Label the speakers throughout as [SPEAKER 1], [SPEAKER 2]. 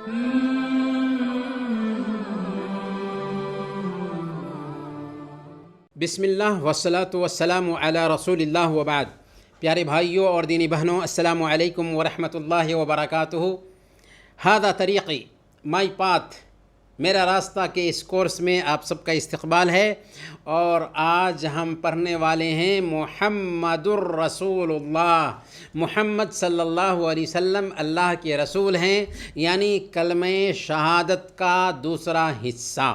[SPEAKER 1] بسم اللہ والصلاة والسلام علی رسول اللہ وبعد. پیارے بھائیوں اور دینی بہنوں، السلام علیکم ورحمۃ اللہ وبرکاتہ. ہذا طریقی، مائی پاتھ، میرا راستہ کے اس کورس میں آپ سب کا استقبال ہے. اور آج ہم پڑھنے والے ہیں محمد الرسول اللہ. محمد صلی اللہ علیہ وسلم اللہ کے رسول ہیں، یعنی کلمہ شہادت کا دوسرا حصہ.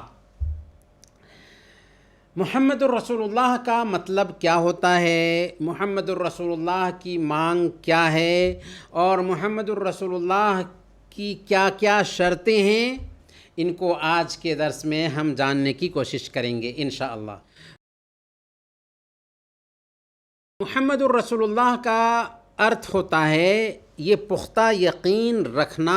[SPEAKER 1] محمد الرسول اللہ کا مطلب کیا ہوتا ہے، محمد الرسول اللہ کی مانگ کیا ہے، اور محمد الرسول اللہ کی کیا کیا شرطیں ہیں، ان کو آج کے درس میں ہم جاننے کی کوشش کریں گے انشاءاللہ. محمد الرسول اللہ کا ارتھ ہوتا ہے یہ پختہ یقین رکھنا،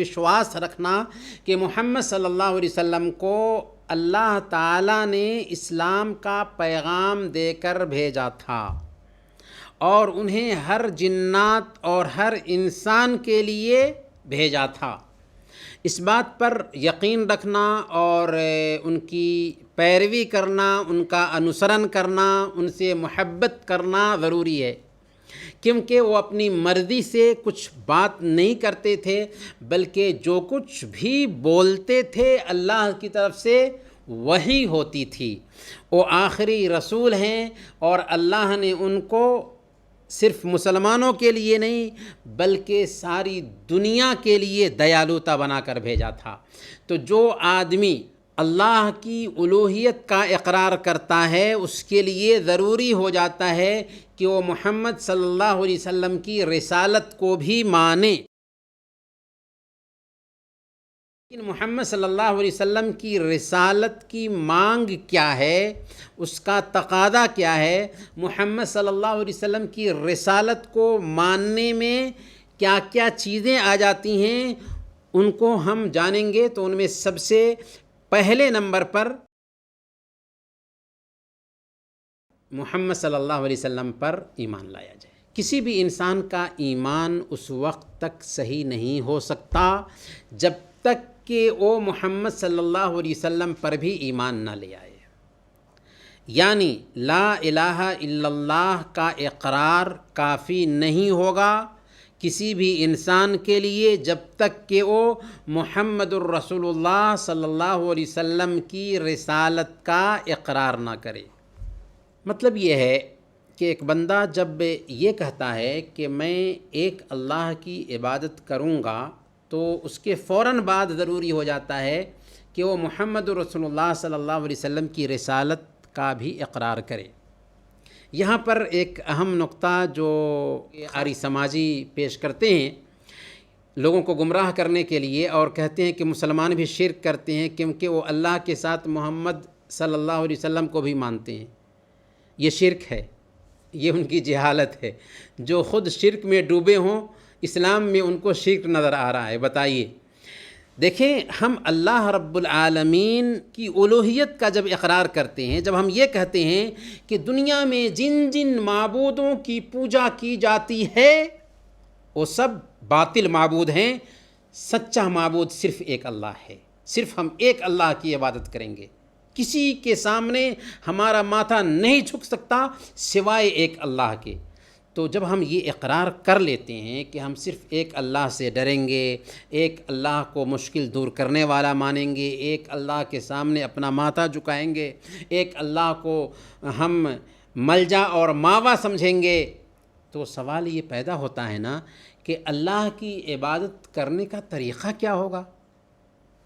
[SPEAKER 1] وشواس رکھنا کہ محمد صلی اللہ علیہ وسلم کو اللہ تعالیٰ نے اسلام کا پیغام دے کر بھیجا تھا اور انہیں ہر جنات اور ہر انسان کے لیے بھیجا تھا. اس بات پر یقین رکھنا اور ان کی پیروی کرنا، ان کا انوسرن کرنا، ان سے محبت کرنا ضروری ہے، کیونکہ وہ اپنی مرضی سے کچھ بات نہیں کرتے تھے، بلکہ جو کچھ بھی بولتے تھے اللہ کی طرف سے وحی ہوتی تھی. وہ آخری رسول ہیں اور اللہ نے ان کو صرف مسلمانوں کے لیے نہیں بلکہ ساری دنیا کے لیے دیالوتا بنا کر بھیجا تھا. تو جو آدمی اللہ کی الوہیت کا اقرار کرتا ہے اس کے لیے ضروری ہو جاتا ہے کہ وہ محمد صلی اللہ علیہ وسلم کی رسالت کو بھی مانے. لیکن محمد صلی اللہ علیہ وسلم کی رسالت کی مانگ کیا ہے، اس کا تقاضا کیا ہے، محمد صلی اللہ علیہ وسلم کی رسالت کو ماننے میں کیا کیا چیزیں آ جاتی ہیں، ان کو ہم جانیں گے. تو ان میں سب سے پہلے نمبر پر محمد صلی اللہ علیہ وسلم پر ایمان لایا جائے. کسی بھی انسان کا ایمان اس وقت تک صحیح نہیں ہو سکتا جب تک کہ وہ محمد صلی اللہ علیہ وسلم پر بھی ایمان نہ لے آئے. یعنی لا الہ الا اللہ کا اقرار کافی نہیں ہوگا کسی بھی انسان کے لیے جب تک کہ وہ محمد الرسول اللہ صلی اللہ علیہ وسلم کی رسالت کا اقرار نہ کرے. مطلب یہ ہے کہ ایک بندہ جب یہ کہتا ہے کہ میں ایک اللہ کی عبادت کروں گا تو اس کے فوراً بعد ضروری ہو جاتا ہے کہ وہ محمد رسول اللہ صلی اللہ علیہ وسلم کی رسالت کا بھی اقرار کرے. یہاں پر ایک اہم نقطہ جو آری سماجی پیش کرتے ہیں لوگوں کو گمراہ کرنے کے لیے، اور کہتے ہیں کہ مسلمان بھی شرک کرتے ہیں کیونکہ وہ اللہ کے ساتھ محمد صلی اللہ علیہ وسلم کو بھی مانتے ہیں. یہ شرک ہے، یہ ان کی جہالت ہے. جو خود شرک میں ڈوبے ہوں اسلام میں ان کو شرک نظر آ رہا ہے. بتائیے، دیکھیں ہم اللہ رب العالمین کی الوہیت کا جب اقرار کرتے ہیں، جب ہم یہ کہتے ہیں کہ دنیا میں جن جن معبودوں کی پوجا کی جاتی ہے وہ سب باطل معبود ہیں، سچا معبود صرف ایک اللہ ہے، صرف ہم ایک اللہ کی عبادت کریں گے، کسی کے سامنے ہمارا ماتھا نہیں جھک سکتا سوائے ایک اللہ کے. تو جب ہم یہ اقرار کر لیتے ہیں کہ ہم صرف ایک اللہ سے ڈریں گے، ایک اللہ کو مشکل دور کرنے والا مانیں گے، ایک اللہ کے سامنے اپنا ماتھا جھکائیں گے، ایک اللہ کو ہم ملجا اور ماوا سمجھیں گے، تو سوال یہ پیدا ہوتا ہے نا کہ اللہ کی عبادت کرنے کا طریقہ کیا ہوگا؟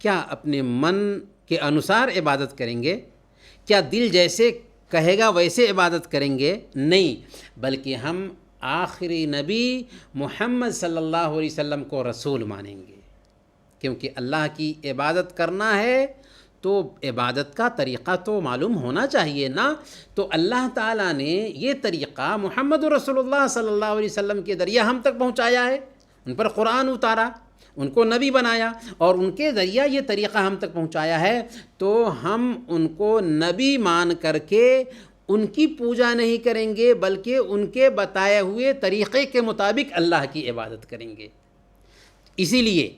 [SPEAKER 1] کیا اپنے من کے انوسار عبادت کریں گے؟ کیا دل جیسے کہے گا ویسے عبادت کریں گے؟ نہیں، بلکہ ہم آخری نبی محمد صلی اللہ علیہ وسلم کو رسول مانیں گے. کیونکہ اللہ کی عبادت کرنا ہے تو عبادت کا طریقہ تو معلوم ہونا چاہیے نا. تو اللہ تعالیٰ نے یہ طریقہ محمد رسول اللہ صلی اللہ علیہ وسلم کے ذریعہ ہم تک پہنچایا ہے، ان پر قرآن اتارا، ان کو نبی بنایا اور ان کے ذریعہ یہ طریقہ ہم تک پہنچایا ہے. تو ہم ان کو نبی مان کر کے ان کی پوجا نہیں کریں گے بلکہ ان کے بتائے ہوئے طریقے کے مطابق اللہ کی عبادت کریں گے. اسی لیے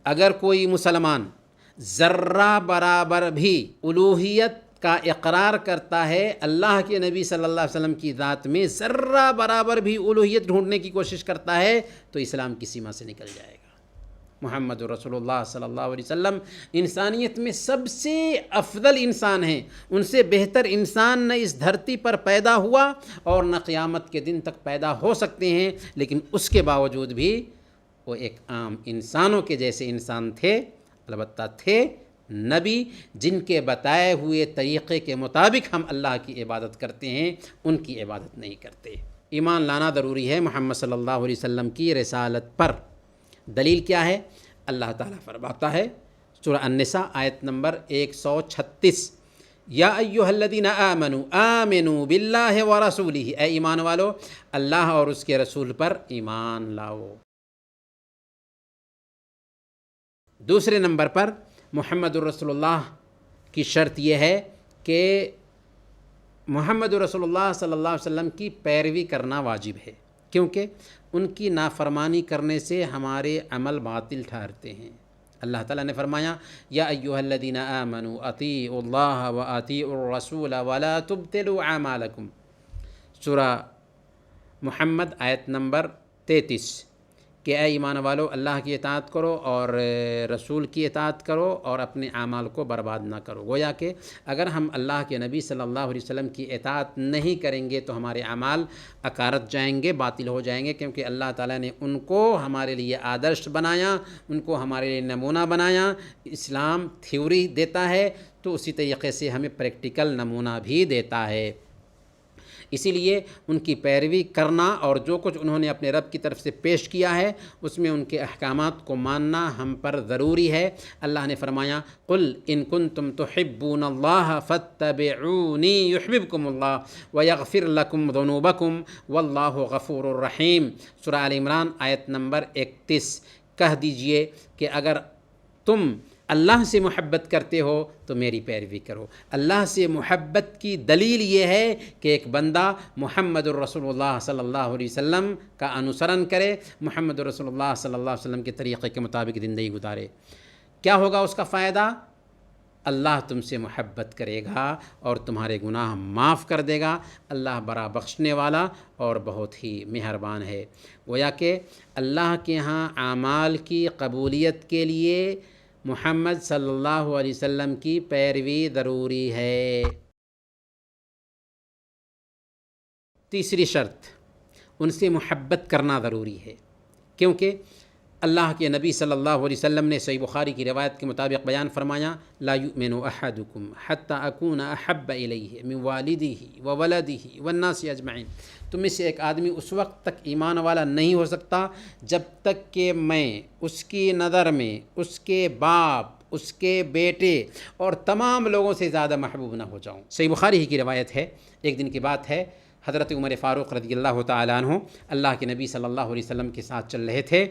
[SPEAKER 1] اگر کوئی مسلمان ذرہ برابر بھی الوہیت کا اقرار کرتا ہے اللہ کے نبی صلی اللہ علیہ وسلم کی ذات میں ذرہ برابر بھی الوہیت ڈھونڈنے کی کوشش کرتا ہے تو اسلام کی سیما سے نکل جائے گا۔ محمد رسول اللہ صلی اللہ علیہ وسلم انسانیت میں سب سے افضل انسان ہیں، ان سے بہتر انسان نہ اس دھرتی پر پیدا ہوا اور نہ قیامت کے دن تک پیدا ہو سکتے ہیں، لیکن اس کے باوجود بھی وہ ایک عام انسانوں کے جیسے انسان تھے، البتہ تھے نبی جن کے بتائے ہوئے طریقے کے مطابق ہم اللہ کی عبادت کرتے ہیں، ان کی عبادت نہیں کرتے۔ ایمان لانا ضروری ہے محمد صلی اللہ علیہ وسلم کی رسالت پر۔ دلیل کیا ہے؟ اللہ تعالیٰ فرماتا ہے سورہ النساء آیت نمبر 136، یا ایھا الذین آمنوا آمنوا باللہ ورسولہ، اے ایمان والو اللہ اور اس کے رسول پر ایمان لاؤ۔ دوسرے نمبر پر محمد رسول اللہ کی شرط یہ ہے کہ محمد رسول اللہ صلی اللہ علیہ وسلم کی پیروی کرنا واجب ہے، کیونکہ ان کی نافرمانی کرنے سے ہمارے عمل باطل ٹھہرتے ہیں۔ اللہ تعالیٰ نے فرمایا یا ایھا الذین آمنوا اطیعوا اللہ واطیعوا الرسول ولا تبطلوا اعمالکم، سورہ محمد آیت نمبر 33، کہ اے ایمان والو اللہ کی اطاعت کرو اور رسول کی اطاعت کرو اور اپنے اعمال کو برباد نہ کرو۔ گویا کہ اگر ہم اللہ کے نبی صلی اللہ علیہ وسلم کی اطاعت نہیں کریں گے تو ہمارے اعمال اکارت جائیں گے، باطل ہو جائیں گے، کیونکہ اللہ تعالیٰ نے ان کو ہمارے لیے آدرش بنایا، ان کو ہمارے لیے نمونہ بنایا۔ اسلام تھیوری دیتا ہے تو اسی طریقے سے ہمیں پریکٹیکل نمونہ بھی دیتا ہے، اسی لیے ان کی پیروی کرنا اور جو کچھ انہوں نے اپنے رب کی طرف سے پیش کیا ہے اس میں ان کے احکامات کو ماننا ہم پر ضروری ہے۔ اللہ نے فرمایا قل ان کنتم تحبون اللہ فاتبعونی یحببکم اللہ ویغفر لکم ذنوبکم واللہ غفور الرحیم، سورہ آل عمران آیت نمبر 31۔ کہہ دیجئے کہ اگر تم اللہ سے محبت کرتے ہو تو میری پیروی کرو۔ اللہ سے محبت کی دلیل یہ ہے کہ ایک بندہ محمد الرسول اللہ صلی اللہ علیہ وسلم کا انوسرن کرے، محمد الرسول اللہ صلی اللہ علیہ وسلم کے طریقے کے مطابق زندگی گزارے۔ کیا ہوگا اس کا فائدہ؟ اللہ تم سے محبت کرے گا اور تمہارے گناہ معاف کر دے گا۔ اللہ بڑا بخشنے والا اور بہت ہی مہربان ہے۔ گویا کہ اللہ کے ہاں اعمال کی قبولیت کے لیے محمد صلی اللہ علیہ وسلم کی پیروی ضروری ہے۔ تیسری شرط، ان سے محبت کرنا ضروری ہے، کیونکہ اللہ کے نبی صلی اللہ علیہ وسلم نے صحیح بخاری کی روایت کے مطابق بیان فرمایا لا یؤمن احدکم حتی اکون احب الیہ من والدہ وولدہ والناس اجمعین، تم میں سے ایک آدمی اس وقت تک ایمان والا نہیں ہو سکتا جب تک کہ میں اس کی نظر میں اس کے باپ، اس کے بیٹے اور تمام لوگوں سے زیادہ محبوب نہ ہو جاؤں۔ صحیح بخاری ہی کی روایت ہے، ایک دن کی بات ہے، حضرت عمر فاروق رضی اللہ تعالیٰ عنہ اللہ کے نبی صلی اللہ علیہ وسلم کے ساتھ چل رہے تھے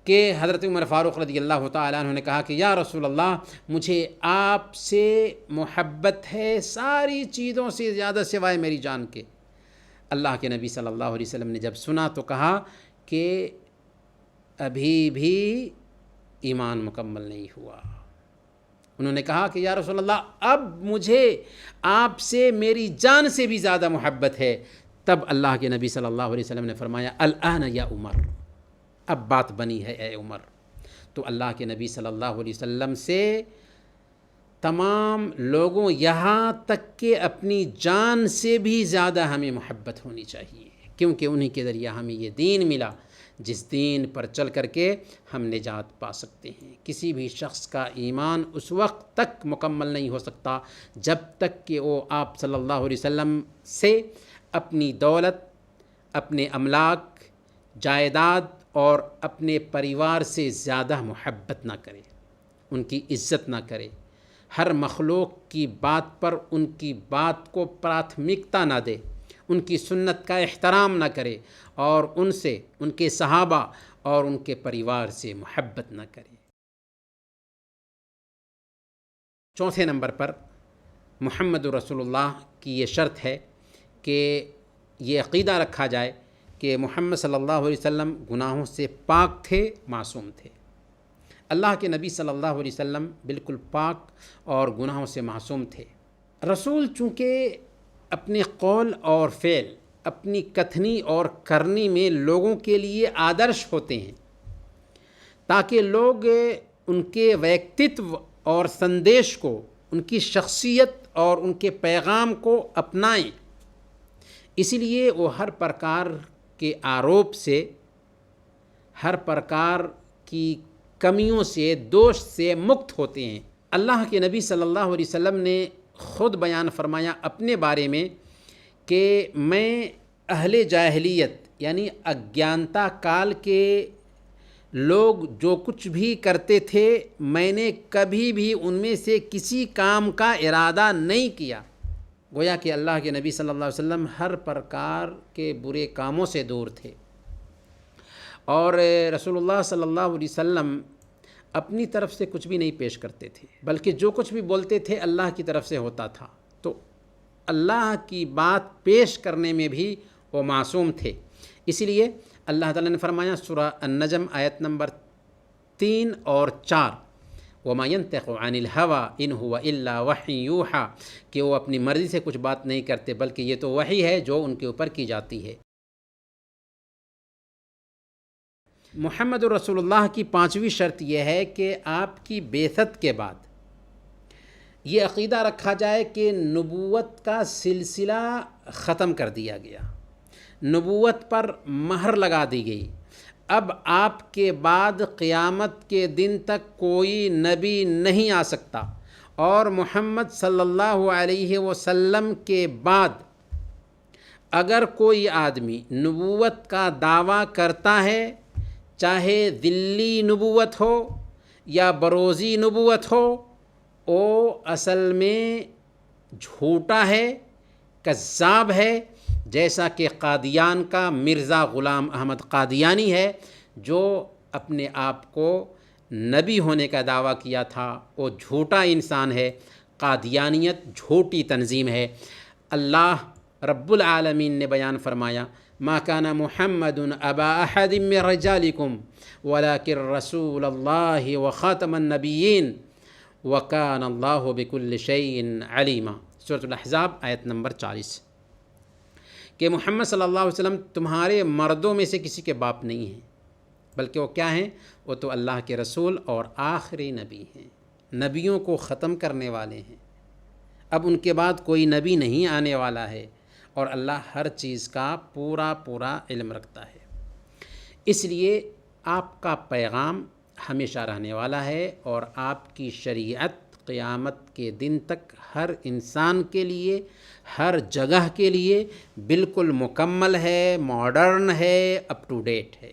[SPEAKER 1] کہ حضرت عمر فاروق رضی اللہ تعالیٰ عنہ نے کہا کہ یا رسول اللہ مجھے آپ سے محبت ہے ساری چیزوں سے زیادہ سوائے میری جان کے۔ اللہ کے نبی صلی اللہ علیہ وسلم نے جب سنا تو کہا کہ ابھی بھی ایمان مکمل نہیں ہوا۔ انہوں نے کہا کہ یا رسول اللہ اب مجھے آپ سے میری جان سے بھی زیادہ محبت ہے۔ تب اللہ کے نبی صلی اللہ علیہ وسلم نے فرمایا الآن یا عمر، اب بات بنی ہے اے عمر۔ تو اللہ کے نبی صلی اللہ علیہ وسلم سے تمام لوگوں یہاں تک کہ اپنی جان سے بھی زیادہ ہمیں محبت ہونی چاہیے، کیونکہ انہی کے ذریعہ ہمیں یہ دین ملا جس دین پر چل کر کے ہم نجات پا سکتے ہیں۔ کسی بھی شخص کا ایمان اس وقت تک مکمل نہیں ہو سکتا جب تک کہ وہ آپ صلی اللہ علیہ وسلم سے اپنی دولت، اپنے املاک، جائیداد اور اپنے پریوار سے زیادہ محبت نہ کرے، ان کی عزت نہ کرے، ہر مخلوق کی بات پر ان کی بات کو پراتھمکتا نہ دے، ان کی سنت کا احترام نہ کرے اور ان سے، ان کے صحابہ اور ان کے پریوار سے محبت نہ کرے۔ چوتھے نمبر پر محمد رسول اللہ کی یہ شرط ہے کہ یہ عقیدہ رکھا جائے کہ محمد صلی اللہ علیہ وسلم گناہوں سے پاک تھے، معصوم تھے۔ اللہ کے نبی صلی اللہ علیہ وسلم بالکل پاک اور گناہوں سے معصوم تھے۔ رسول چونکہ اپنے قول اور فعل، اپنی کتھنی اور کرنی میں لوگوں کے لیے آدرش ہوتے ہیں تاکہ لوگ ان کے ویکتتو اور سندیش کو، ان کی شخصیت اور ان کے پیغام کو اپنائیں۔ اسی لیے وہ ہر پرکار کے آروپ سے، ہر پرکار کی کمیوں سے، دوش سے مکت ہوتے ہیں۔ اللہ کے نبی صلی اللہ علیہ وسلم نے خود بیان فرمایا اپنے بارے میں کہ میں اہل جاہلیت یعنی اگیانتا کال کے لوگ جو کچھ بھی کرتے تھے، میں نے کبھی بھی ان میں سے کسی کام کا ارادہ نہیں کیا۔ گویا کہ اللہ کے نبی صلی اللہ علیہ وسلم ہر پرکار کے برے کاموں سے دور تھے، اور رسول اللہ صلی اللہ علیہ وسلم اپنی طرف سے کچھ بھی نہیں پیش کرتے تھے، بلکہ جو کچھ بھی بولتے تھے اللہ کی طرف سے ہوتا تھا۔ تو اللہ کی بات پیش کرنے میں بھی وہ معصوم تھے۔ اسی لیے اللہ تعالیٰ نے فرمایا سورہ النجم آیت نمبر 3 اور 4، وَمَا يَنْطِقُ عَنِ الْهَوَىٰ إِنْ هُوَ إِلَّا وَحْيٌ يُوحَىٰ، کہ وہ اپنی مرضی سے کچھ بات نہیں کرتے بلکہ یہ تو وحی ہے جو ان کے اوپر کی جاتی ہے۔ محمد رسول اللہ کی 5ویں شرط یہ ہے کہ آپ کی بعثت کے بعد یہ عقیدہ رکھا جائے کہ نبوت کا سلسلہ ختم کر دیا گیا، نبوت پر مہر لگا دی گئی، اب آپ کے بعد قیامت کے دن تک کوئی نبی نہیں آ سکتا، اور محمد صلی اللہ علیہ وسلم کے بعد اگر کوئی آدمی نبوت کا دعویٰ کرتا ہے، چاہے ذلی نبوت ہو یا بروزی نبوت ہو، وہ اصل میں جھوٹا ہے، کذاب ہے، جیسا کہ قادیان کا مرزا غلام احمد قادیانی ہے جو اپنے آپ کو نبی ہونے کا دعویٰ کیا تھا۔ وہ جھوٹا انسان ہے، قادیانیت جھوٹی تنظیم ہے۔ اللہ رب العالمین نے بیان فرمایا ما کان محمد ابا احد من رجالکم ولکن رسول اللہ وخاتم النبیین وکان اللہ بکل شیء علیما، سورۃ الاحزاب آیت نمبر 40، کہ محمد صلی اللہ علیہ وسلم تمہارے مردوں میں سے کسی کے باپ نہیں ہیں، بلکہ وہ کیا ہیں؟ وہ تو اللہ کے رسول اور آخری نبی ہیں، نبیوں کو ختم کرنے والے ہیں۔ اب ان کے بعد کوئی نبی نہیں آنے والا ہے، اور اللہ ہر چیز کا پورا علم رکھتا ہے۔ اس لیے آپ کا پیغام ہمیشہ رہنے والا ہے، اور آپ کی شریعت قیامت کے دن تک ہر انسان کے لیے، ہر جگہ کے لیے بالکل مکمل ہے، ماڈرن ہے، اپ ٹو ڈیٹ ہے۔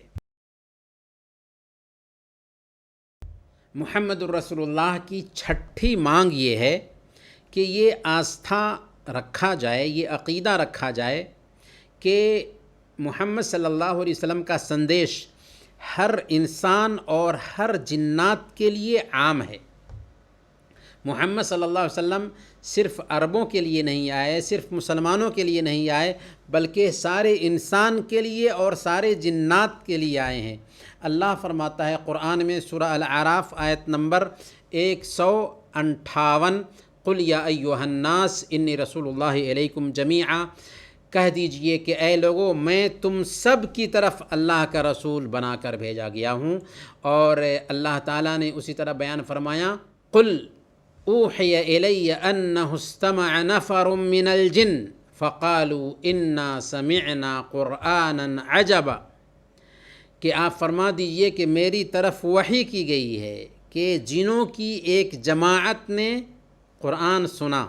[SPEAKER 1] محمد الرسول اللہ کی 6ٹھی مانگ یہ ہے کہ یہ آستھا رکھا جائے، یہ عقیدہ رکھا جائے کہ محمد صلی اللہ علیہ وسلم کا سندیش ہر انسان اور ہر جنات کے لیے عام ہے۔ محمد صلی اللہ علیہ وسلم صرف عربوں کے لیے نہیں آئے، صرف مسلمانوں کے لیے نہیں آئے، بلکہ سارے انسان کے لیے اور سارے جنات کے لیے آئے ہیں۔ اللہ فرماتا ہے قرآن میں سورہ الاعراف آیت نمبر 158، قل یا ایھا الناس انی رسول اللہ الیکم جمیعا، کہہ دیجئے کہ اے لوگو میں تم سب کی طرف اللہ کا رسول بنا کر بھیجا گیا ہوں۔ اور اللہ تعالیٰ نے اسی طرح بیان فرمایا قل اوحی الی انہ استمع نفر من الجن فقالوا انا سمعنا قرآنا عجبا، کہ آپ فرما دیجئے کہ میری طرف وحی کی گئی ہے کہ جنوں کی ایک جماعت نے قرآن سنا،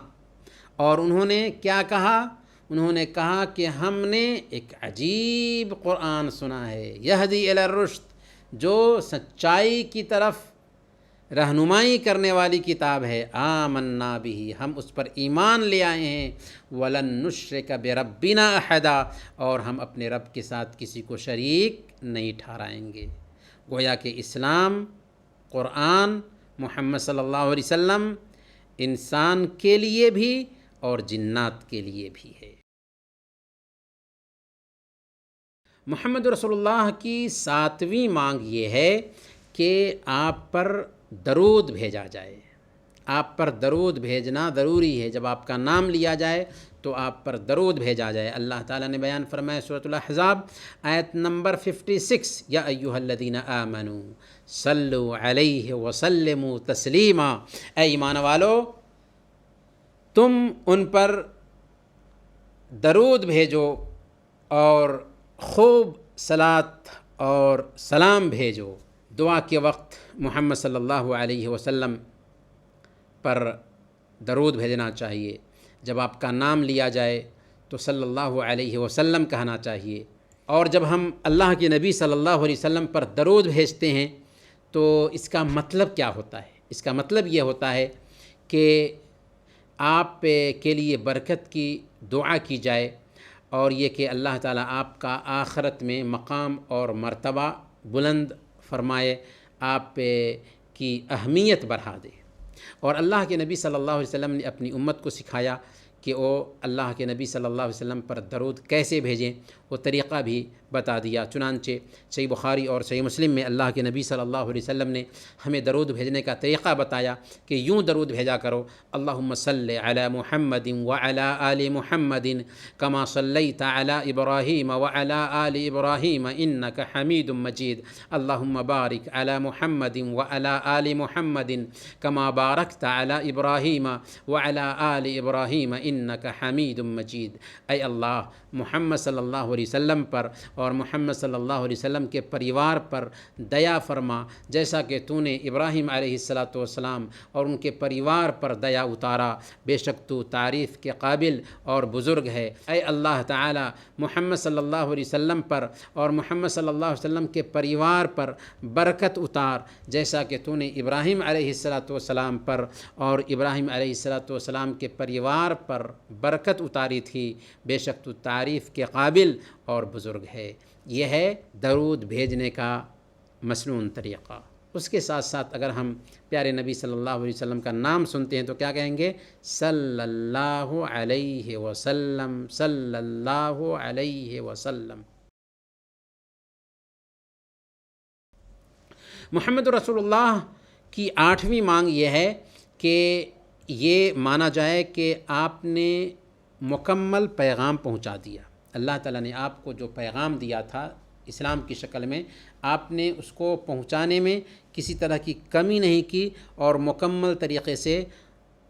[SPEAKER 1] اور انہوں نے کیا کہا؟ انہوں نے کہا کہ ہم نے ایک عجیب قرآن سنا ہے، یہدی الی الرشد، جو سچائی کی طرف رہنمائی کرنے والی کتاب ہے، آمنا بہ، ہم اس پر ایمان لے آئے ہیں، ولن نشرک بربنا احدا، اور ہم اپنے رب کے ساتھ کسی کو شریک نہیں ٹھہرائیں گے۔ گویا کہ اسلام، قرآن، محمد صلی اللہ علیہ وسلم انسان کے لیے بھی اور جنات کے لیے بھی ہے۔ محمد رسول اللہ کی 7ویں مانگ یہ ہے کہ آپ پر درود بھیجا جائے. آپ پر درود بھیجنا ضروری ہے. جب آپ کا نام لیا جائے تو آپ پر درود بھیجا جائے. اللہ تعالیٰ نے بیان فرمایا سورۃ الاحزاب آیت نمبر 56، یا ایھا الذین آمنوا صلوا علیہ وسلموا تسلیما، اے ایمان والو تم ان پر درود بھیجو اور خوب صلاۃ اور سلام بھیجو. دعا کے وقت محمد صلی اللہ علیہ وسلم پر درود بھیجنا چاہیے. جب آپ کا نام لیا جائے تو صلی اللہ علیہ وسلم کہنا چاہیے. اور جب ہم اللہ کے نبی صلی اللہ علیہ وسلم پر درود بھیجتے ہیں تو اس کا مطلب کیا ہوتا ہے؟ اس کا مطلب یہ ہوتا ہے کہ آپ کے لیے برکت کی دعا کی جائے، اور یہ کہ اللہ تعالیٰ آپ کا آخرت میں مقام اور مرتبہ بلند فرمائے، آپ کی اہمیت بڑھا دے. اور اللہ کے نبی صلی اللہ علیہ وسلم نے اپنی امت کو سکھایا کہ وہ اللہ کے نبی صلی اللہ علیہ وسلم پر درود کیسے بھیجیں، وہ طریقہ بھی بتا دیا. چنانچہ صحیح بخاری اور صحیح مسلم میں اللہ کے نبی صلی اللہ علیہ وسلم نے ہمیں درود بھیجنے کا طریقہ بتایا کہ یوں درود بھیجا کرو: اللہم صلی علی محمد وعلی آل محمد کما صلیت علی ابراہیم وعلی آل ابراہیم انک حمید مجید. اللہم بارک علی محمد وعلی آل محمد کما بارکت علی ابراہیم وعلی آل ابراہیم انک حمید مجید. اے اللہ، محمد صلی اللہ علیہ وسلم پر اور محمد صلی اللہ علیہ وسلم کے پریوار پر دیا فرما، جیسا کہ تو نے ابراہیم علیہ السلام اور ان کے پریوار پر دیا اتارا. بے شک تو تعریف کے قابل اور بزرگ ہے. اے اللہ تعالی، محمد صلی اللہ علیہ وسلم پر اور محمد صلی اللہ علیہ وسلم کے پریوار پر برکت اتار، جیسا کہ تو نے ابراہیم علیہ السلام پر اور ابراہیم علیہ السلام کے پریوار پر برکت اتاری تھی. بے شک تو تعریف کے قابل اور بزرگ ہے. یہ ہے درود بھیجنے کا مسنون طریقہ. اس کے ساتھ ساتھ اگر ہم پیارے نبی صلی اللہ علیہ وسلم کا نام سنتے ہیں تو کیا کہیں گے؟ صلی اللہ علیہ وسلم، صلی اللہ علیہ وسلم. محمد رسول اللہ کی 8ویں مانگ یہ ہے کہ یہ مانا جائے کہ آپ نے مکمل پیغام پہنچا دیا. اللہ تعالیٰ نے آپ کو جو پیغام دیا تھا اسلام کی شکل میں، آپ نے اس کو پہنچانے میں کسی طرح کی کمی نہیں کی، اور مکمل طریقے سے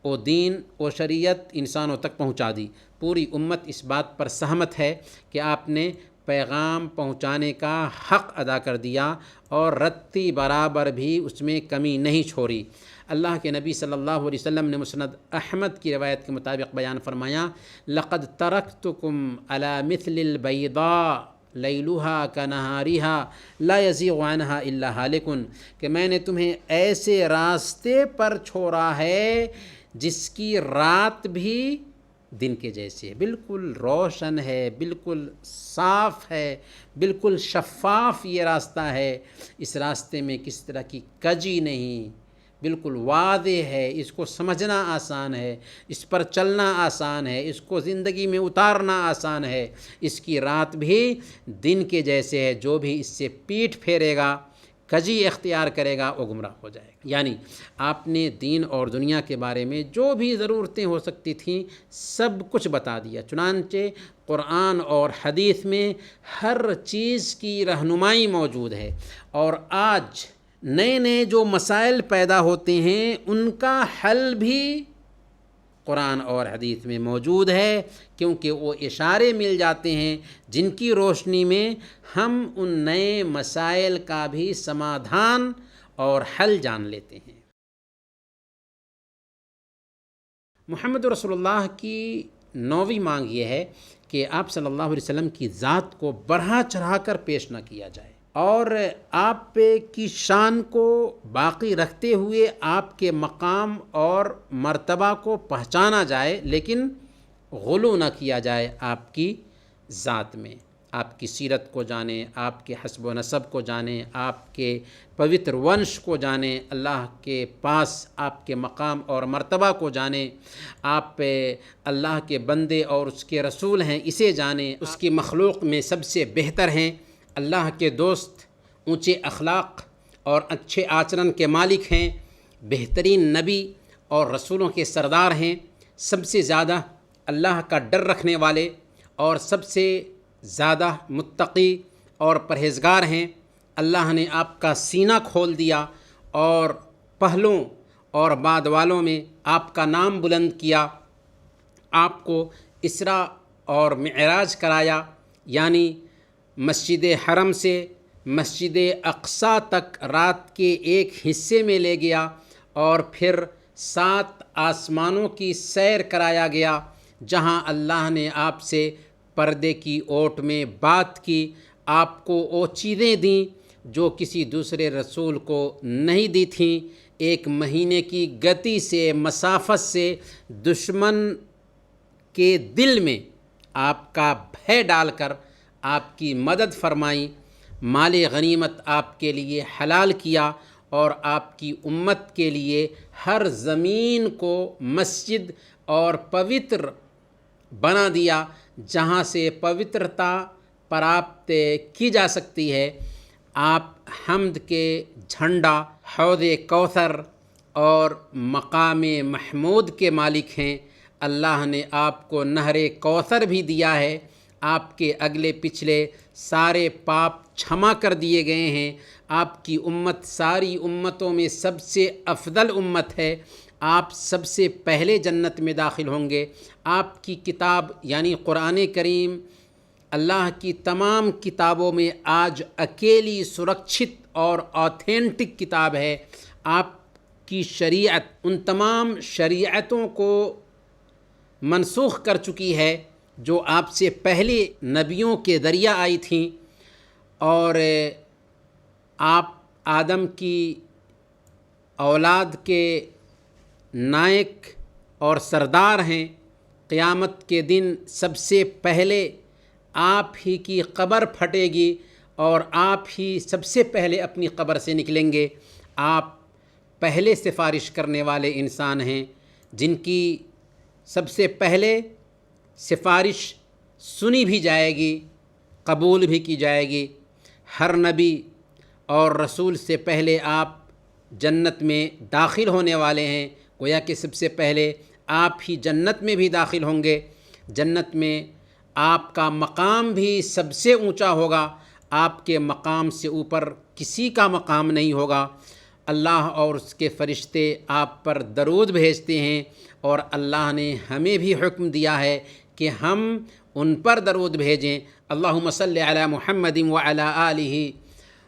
[SPEAKER 1] وہ دین و شریعت انسانوں تک پہنچا دی. پوری امت اس بات پر سہمت ہے کہ آپ نے پیغام پہنچانے کا حق ادا کر دیا اور رتی برابر بھی اس میں کمی نہیں چھوڑی. اللہ کے نبی صلی اللہ علیہ وسلم نے مسند احمد کی روایت کے مطابق بیان فرمایا: لقد ترکتکم علی مثل البیضاء لیلها کنہارها لا یزیغ عنہا الا ہالک، کہ میں نے تمہیں ایسے راستے پر چھوڑا ہے جس کی رات بھی دن کے جیسے، بالکل روشن ہے، بالکل صاف ہے، بالکل شفاف یہ راستہ ہے. اس راستے میں کس طرح کی کجی نہیں، بالکل واضح ہے، اس کو سمجھنا آسان ہے، اس پر چلنا آسان ہے، اس کو زندگی میں اتارنا آسان ہے. اس کی رات بھی دن کے جیسے ہے. جو بھی اس سے پیٹھ پھیرے گا، کجی اختیار کرے گا، وہ گمراہ ہو جائے گا. یعنی آپ نے دین اور دنیا کے بارے میں جو بھی ضرورتیں ہو سکتی تھیں سب کچھ بتا دیا. چنانچہ قرآن اور حدیث میں ہر چیز کی رہنمائی موجود ہے. اور آج نئے نئے جو مسائل پیدا ہوتے ہیں ان کا حل بھی قرآن اور حدیث میں موجود ہے، کیونکہ وہ اشارے مل جاتے ہیں جن کی روشنی میں ہم ان نئے مسائل کا بھی سمادھان اور حل جان لیتے ہیں. محمد رسول اللہ کی 9ویں مانگ یہ ہے کہ آپ صلی اللہ علیہ وسلم کی ذات کو بڑھا چڑھا کر پیش نہ کیا جائے، اور آپ کی شان کو باقی رکھتے ہوئے آپ کے مقام اور مرتبہ کو پہچانا جائے، لیکن غلو نہ کیا جائے آپ کی ذات میں. آپ کی سیرت کو جانیں، آپ کے حسب و نسب کو جانیں، آپ کے پوتر ونش کو جانیں، اللہ کے پاس آپ کے مقام اور مرتبہ کو جانیں. آپ اللہ کے بندے اور اس کے رسول ہیں، اسے جانیں. اس کی مخلوق میں سب سے بہتر ہیں. اللہ کے دوست، اونچے اخلاق اور اچھے آچرن کے مالک ہیں، بہترین نبی اور رسولوں کے سردار ہیں، سب سے زیادہ اللہ کا ڈر رکھنے والے اور سب سے زیادہ متقی اور پرہیزگار ہیں۔ اللہ نے آپ کا سینہ کھول دیا اور پہلوں اور بعد والوں میں آپ کا نام بلند کیا، آپ کو اسراء اور معراج کرایا، یعنی مسجد حرم سے مسجد اقصیٰ تک رات کے ایک حصے میں لے گیا اور پھر 7 آسمانوں کی سیر کرایا گیا، جہاں اللہ نے آپ سے پردے کی اوٹ میں بات کی، آپ کو وہ چیزیں دیں جو کسی دوسرے رسول کو نہیں دی تھیں، 1 مہینے کی گتی سے، مسافت سے دشمن کے دل میں آپ کا بھے ڈال کر آپ کی مدد فرمائی، مال غنیمت آپ کے لیے حلال کیا اور آپ کی امت کے لیے ہر زمین کو مسجد اور پوتر بنا دیا، جہاں سے پوترتا پراپت کی جا سکتی ہے۔ آپ حمد کے جھنڈا، حوض کوثر اور مقام محمود کے مالک ہیں۔ اللہ نے آپ کو نہر کوثر بھی دیا ہے، آپ کے اگلے پچھلے سارے پاپ چھما کر دیے گئے ہیں، آپ کی امت ساری امتوں میں سب سے افضل امت ہے، آپ سب سے پہلے جنت میں داخل ہوں گے۔ آپ کی کتاب یعنی قرآن کریم اللہ کی تمام کتابوں میں آج اکیلی سرکشت اور آتھینٹک کتاب ہے۔ آپ کی شریعت ان تمام شریعتوں کو منسوخ کر چکی ہے جو آپ سے پہلے نبیوں کے ذریعہ آئی تھیں، اور آپ آدم کی اولاد کے نائک اور سردار ہیں۔ قیامت کے دن سب سے پہلے آپ ہی کی قبر پھٹے گی اور آپ ہی سب سے پہلے اپنی قبر سے نکلیں گے۔ آپ پہلے سفارش کرنے والے انسان ہیں، جن کی سب سے پہلے سفارش سنی بھی جائے گی، قبول بھی کی جائے گی۔ ہر نبی اور رسول سے پہلے آپ جنت میں داخل ہونے والے ہیں، گویا کہ سب سے پہلے آپ ہی جنت میں بھی داخل ہوں گے۔ جنت میں آپ کا مقام بھی سب سے اونچا ہوگا، آپ کے مقام سے اوپر کسی کا مقام نہیں ہوگا۔ اللہ اور اس کے فرشتے آپ پر درود بھیجتے ہیں، اور اللہ نے ہمیں بھی حکم دیا ہے کہ ہم ان پر درود بھیجیں۔ اللہم صلی علی محمد وعلی آلہ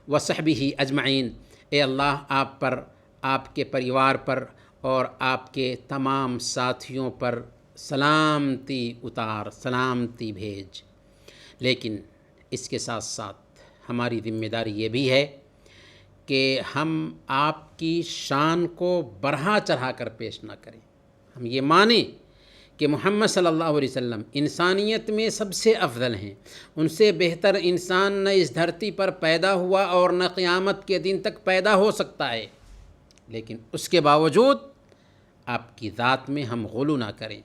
[SPEAKER 1] وصحبہ اجمعین۔ اے اللہ، آپ پر، آپ کے پریوار پر اور آپ کے تمام ساتھیوں پر سلامتی اتار، سلامتی بھیج۔ لیکن اس کے ساتھ ساتھ ہماری ذمہ داری یہ بھی ہے کہ ہم آپ کی شان کو بڑھا چڑھا کر پیش نہ کریں۔ ہم یہ مانیں کہ محمد صلی اللہ علیہ وسلم انسانیت میں سب سے افضل ہیں، ان سے بہتر انسان نہ اس دھرتی پر پیدا ہوا اور نہ قیامت کے دن تک پیدا ہو سکتا ہے، لیکن اس کے باوجود آپ کی ذات میں ہم غلو نہ کریں،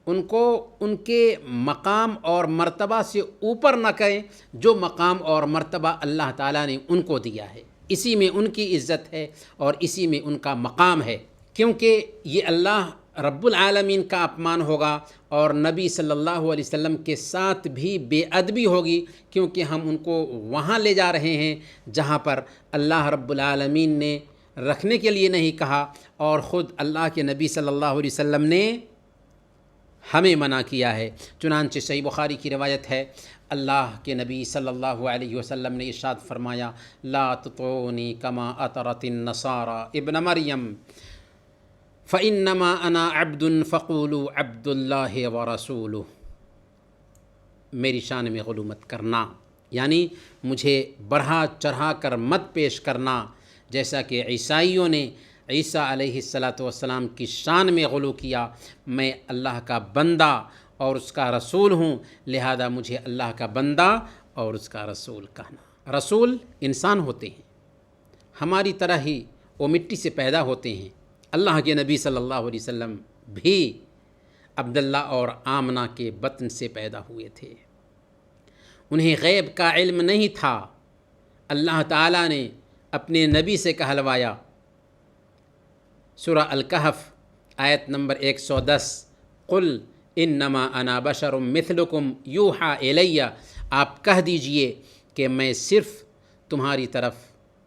[SPEAKER 1] ان کو ان کے مقام اور مرتبہ سے اوپر نہ کریں جو مقام اور مرتبہ اللہ تعالیٰ نے ان کو دیا ہے۔ اسی میں ان کی عزت ہے اور اسی میں ان کا مقام ہے، کیونکہ یہ اللہ رب العالمین کا اپمان ہوگا اور نبی صلی اللہ علیہ وسلم کے ساتھ بھی بے ادبی ہوگی، کیونکہ ہم ان کو وہاں لے جا رہے ہیں جہاں پر اللہ رب العالمین نے رکھنے کے لیے نہیں کہا، اور خود اللہ کے نبی صلی اللہ علیہ وسلم نے ہمیں منع کیا ہے۔ چنانچہ صحیح بخاری کی روایت ہے، اللہ کے نبی صلی اللہ علیہ وسلم نے ارشاد فرمایا، لا تطعونی کما اطرت النصارى ابن مریم فإنما أنا عبد فقولوا عبد اللہ ورسولہ۔ میری شان میں غلو مت کرنا، یعنی مجھے بڑھا چڑھا کر مت پیش کرنا، جیسا کہ عیسائیوں نے عیسیٰ علیہ السلام کی شان میں غلو کیا۔ میں اللہ کا بندہ اور اس کا رسول ہوں، لہذا مجھے اللہ کا بندہ اور اس کا رسول کہنا۔ رسول انسان ہوتے ہیں، ہماری طرح ہی وہ مٹی سے پیدا ہوتے ہیں۔ اللہ کے نبی صلی اللہ علیہ وسلم بھی عبداللہ اور آمنہ کے بطن سے پیدا ہوئے تھے، انہیں غیب کا علم نہیں تھا۔ اللہ تعالیٰ نے اپنے نبی سے کہلوایا۔ سورہ الکہف آیت نمبر 110، قل انما انا بشر مثلکم یوحی الی، آپ کہہ دیجئے کہ میں صرف تمہاری طرف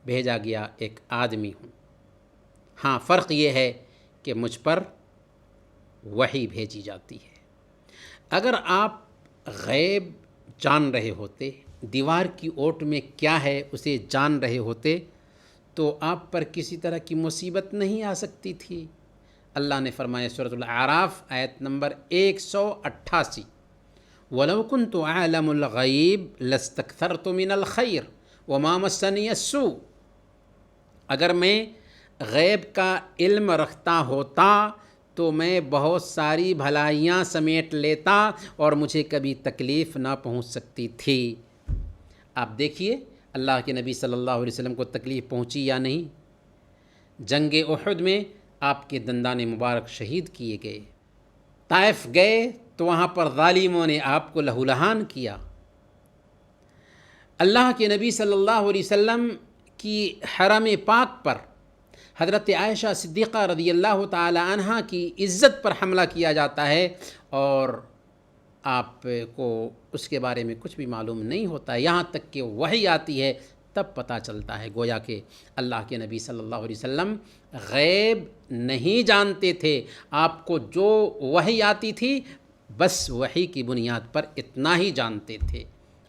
[SPEAKER 1] بھیجا گیا ایک آدمی ہوں۔ ہاں، فرق یہ ہے کہ مجھ پر وحی بھیجی جاتی ہے۔ اگر آپ غیب جان رہے ہوتے، دیوار کی اوٹ میں کیا ہے اسے جان رہے ہوتے، تو آپ پر کسی طرح کی مصیبت نہیں آ سکتی تھی۔ اللہ نے فرمایا سورۃ الاعراف آیت نمبر 188، وَلَوْ كُنْتُ أَعْلَمُ الْغَيْبَ لَاسْتَكْثَرْتُ مِنَ الْخَيْرِ وَمَا مَسَّنِيَ السُّوءُ، اگر میں غیب کا علم رکھتا ہوتا تو میں بہت ساری بھلائیاں سمیٹ لیتا اور مجھے کبھی تکلیف نہ پہنچ سکتی تھی۔ آپ دیکھیے اللہ کے نبی صلی اللہ علیہ وسلم کو تکلیف پہنچی یا نہیں؟ جنگ احد میں آپ کے دندان مبارک شہید کیے گئے۔ طائف گئے تو وہاں پر ظالموں نے آپ کو لہو لہان کیا۔ اللہ کے نبی صلی اللہ علیہ وسلم کی حرم پاک پر حضرت عائشہ صدیقہ رضی اللہ تعالی عنہا کی عزت پر حملہ کیا جاتا ہے، اور آپ کو اس کے بارے میں کچھ بھی معلوم نہیں ہوتا ہے، یہاں تک کہ وحی آتی ہے تب پتہ چلتا ہے۔ گویا کہ اللہ کے نبی صلی اللہ علیہ وسلم غیب نہیں جانتے تھے، آپ کو جو وحی آتی تھی بس وحی کی بنیاد پر اتنا ہی جانتے تھے۔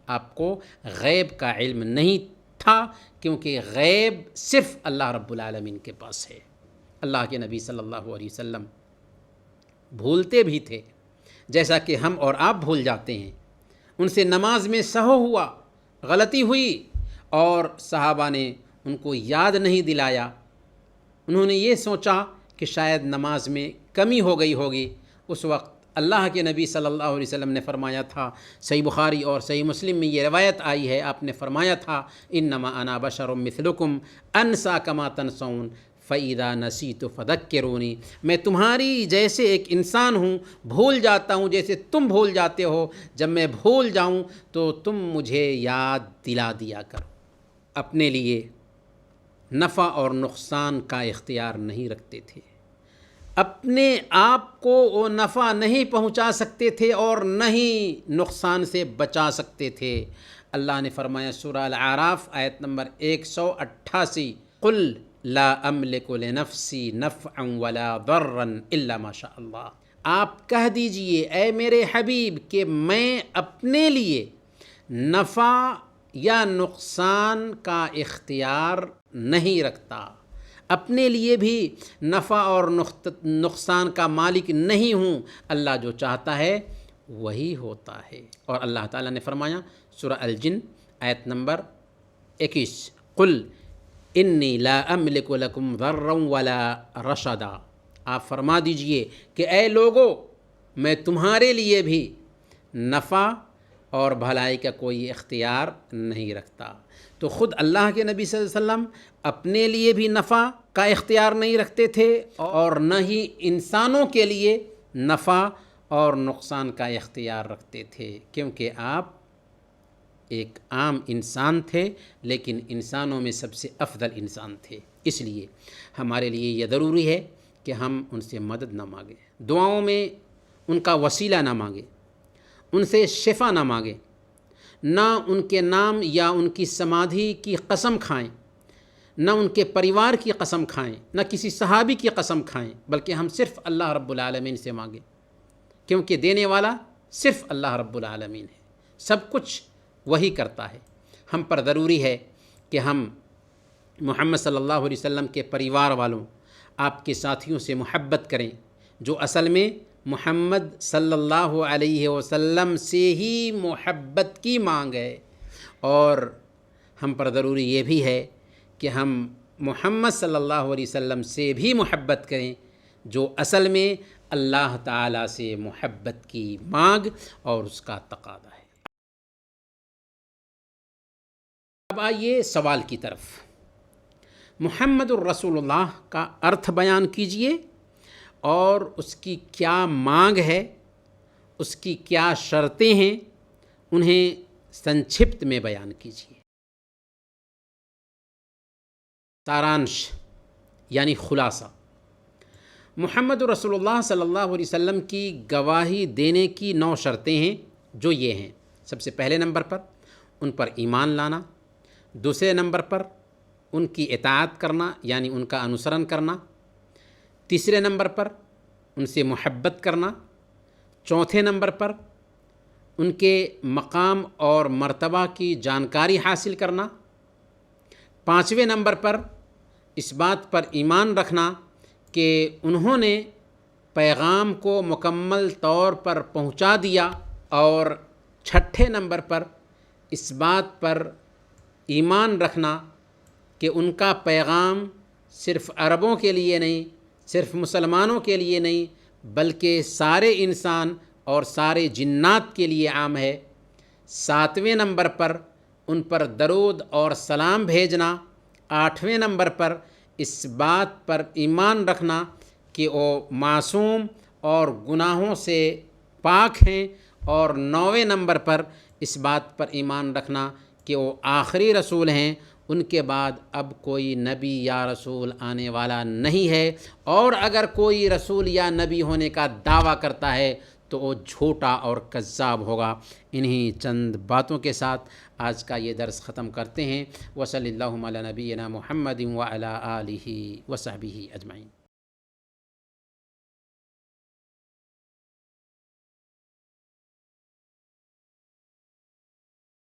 [SPEAKER 1] آپ کو غیب کا علم نہیں تھا، کیونکہ غیب صرف اللہ رب العالمین کے پاس ہے۔ اللہ کے نبی صلی اللہ علیہ وسلم بھولتے بھی تھے، جیسا کہ ہم اور آپ بھول جاتے ہیں۔ ان سے نماز میں سہو ہوا، غلطی ہوئی، اور صحابہ نے ان کو یاد نہیں دلایا۔ انہوں نے یہ سوچا کہ شاید نماز میں کمی ہو گئی ہوگی۔ اس وقت اللہ کے نبی صلی اللہ علیہ وسلم نے فرمایا تھا، صحیح بخاری اور صحیح مسلم میں یہ روایت آئی ہے، آپ نے فرمایا تھا انما انا بشر مثلکم انسا کما تنسون فاذا نسیت فذکرونی، میں تمہاری جیسے ایک انسان ہوں، بھول جاتا ہوں جیسے تم بھول جاتے ہو، جب میں بھول جاؤں تو تم مجھے یاد دلا دیا کرو۔ اپنے لیے نفع اور نقصان کا اختیار نہیں رکھتے تھے، اپنے آپ کو وہ نفع نہیں پہنچا سکتے تھے اور نہ ہی نقصان سے بچا سکتے تھے۔ اللہ نے فرمایا سورہ الاعراف آیت نمبر 188، قل لا املک لنفسی نفعا ولا ضرا الا ما شاء اللہ، آپ کہہ دیجئے اے میرے حبیب کہ میں اپنے لیے نفع یا نقصان کا اختیار نہیں رکھتا، اپنے لیے بھی نفع اور نقصان کا مالک نہیں ہوں، اللہ جو چاہتا ہے وہی ہوتا ہے۔ اور اللہ تعالیٰ نے فرمایا سورہ الجن آیت نمبر 21، قل انی لا املک لکم ضرا ولا رشدا، آپ فرما دیجئے کہ اے لوگو میں تمہارے لیے بھی نفع اور بھلائی کا کوئی اختیار نہیں رکھتا۔ تو خود اللہ کے نبی صلی اللہ علیہ وسلم اپنے لیے بھی نفع کا اختیار نہیں رکھتے تھے اور نہ ہی انسانوں کے لیے نفع اور نقصان کا اختیار رکھتے تھے، کیونکہ آپ ایک عام انسان تھے لیکن انسانوں میں سب سے افضل انسان تھے۔ اس لیے ہمارے لیے یہ ضروری ہے کہ ہم ان سے مدد نہ مانگیں، دعاؤں میں ان کا وسیلہ نہ مانگیں، ان سے شفا نہ مانگیں، نہ ان کے نام یا ان کی سمادھی کی قسم کھائیں، نہ ان کے پریوار کی قسم کھائیں، نہ کسی صحابی کی قسم کھائیں، بلکہ ہم صرف اللہ رب العالمین سے مانگیں، کیونکہ دینے والا صرف اللہ رب العالمین ہے، سب کچھ وہی کرتا ہے۔ ہم پر ضروری ہے کہ ہم محمد صلی اللہ علیہ وسلم کے پریوار والوں، آپ کے ساتھیوں سے محبت کریں، جو اصل میں محمد صلی اللہ علیہ وسلم سے ہی محبت کی مانگ ہے، اور ہم پر ضروری یہ بھی ہے کہ ہم محمد صلی اللہ علیہ وسلم سے بھی محبت کریں، جو اصل میں اللہ تعالیٰ سے محبت کی مانگ اور اس کا تقاضا ہے۔ اب آئیے سوال کی طرف۔ محمد الرسول اللہ کا ارتھ بیان کیجئے اور اس کی کیا مانگ ہے، اس کی کیا شرطیں ہیں، انہیں سنکشپت میں بیان کیجئے۔ سارانش یعنی خلاصہ، محمد رسول اللہ صلی اللہ علیہ وسلم کی گواہی دینے کی 9 شرطیں ہیں، جو یہ ہیں: سب سے پہلے نمبر پر ان پر ایمان لانا، دوسرے نمبر پر ان کی اطاعت کرنا یعنی ان کا انوسرن کرنا، تیسرے نمبر پر ان سے محبت کرنا، چوتھے نمبر پر ان کے مقام اور مرتبہ کی جانکاری حاصل کرنا، پانچویں نمبر پر اس بات پر ایمان رکھنا کہ انہوں نے پیغام کو مکمل طور پر پہنچا دیا، اور چھٹے نمبر پر اس بات پر ایمان رکھنا کہ ان کا پیغام صرف عربوں کے لیے نہیں، صرف مسلمانوں کے لیے نہیں، بلکہ سارے انسان اور سارے جنات کے لیے عام ہے۔ ساتویں نمبر پر ان پر درود اور سلام بھیجنا، آٹھویں نمبر پر اس بات پر ایمان رکھنا کہ وہ معصوم اور گناہوں سے پاک ہیں، اور 9ویں نمبر پر اس بات پر ایمان رکھنا کہ وہ آخری رسول ہیں، ان کے بعد اب کوئی نبی یا رسول آنے والا نہیں ہے، اور اگر کوئی رسول یا نبی ہونے کا دعویٰ کرتا ہے تو وہ جھوٹا اور کذاب ہوگا۔ انہی چند باتوں کے ساتھ آج کا یہ درس ختم کرتے ہیں۔ وصلی اللہ علی نبینا محمد وعلی آلہ وصحبہ اجمعین۔